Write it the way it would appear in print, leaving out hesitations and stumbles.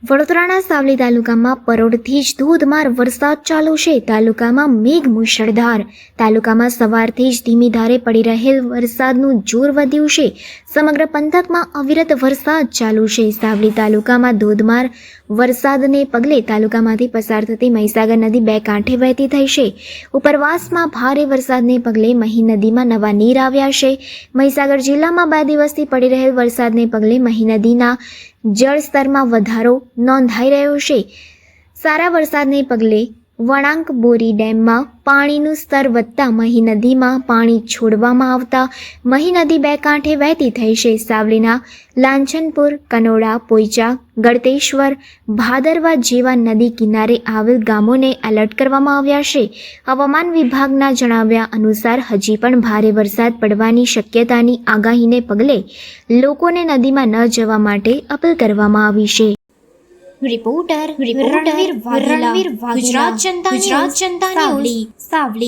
વડોદરાના સાવલી તાલુકામાં પરોઢથી જ ધોધમાર વરસાદ ચાલુ છે। તાલુકામાં મેઘ મુશળધાર। તાલુકામાં સવારથી જ ધીમી ધારે પડી રહેલ વરસાદનું જોર વધ્યું છે। સમગ્ર પંથકમાં અવિરત વરસાદ ચાલુ છે। સાવલી તાલુકામાં ધોધમાર વરસાદને પગલે તાલુકામાંથી પસાર થતી મહીસાગર નદી બે કાંઠે વહેતી થઈ છે। ઉપરવાસમાં ભારે વરસાદને પગલે મહી નદીમાં નવા નીર આવ્યા છે। મહીસાગર જિલ્લામાં 2 દિવસથી પડી રહેલ વરસાદને પગલે મહી નદીના જળસ્તરમાં વધારો નોંધાઈ રહ્યો છે। સારા વરસાદને પગલે વણાંક બોરી ડેમમાં પાણીનું સ્તર વધતા મહી નદીમાં પાણી છોડવામાં આવતા મહી નદી બે કાંઠે વહેતી થઈ છે। સાવલીના લાંછનપુર, કનોડા, પોઈચા, ગળતેશ્વર, ભાદરવા જેવા નદી કિનારે આવેલ ગામોને એલર્ટ કરવામાં આવ્યા છે। હવામાન વિભાગના જણાવ્યા અનુસાર હજી પણ ભારે વરસાદ પડવાની શક્યતાની આગાહીને પગલે લોકોને નદીમાં ન જવા માટે અપીલ કરવામાં આવી છે। રિપોર્ટર રણવીર વાઘેલા, ગુજરાત જનતા ન્યૂઝ, સાવલી।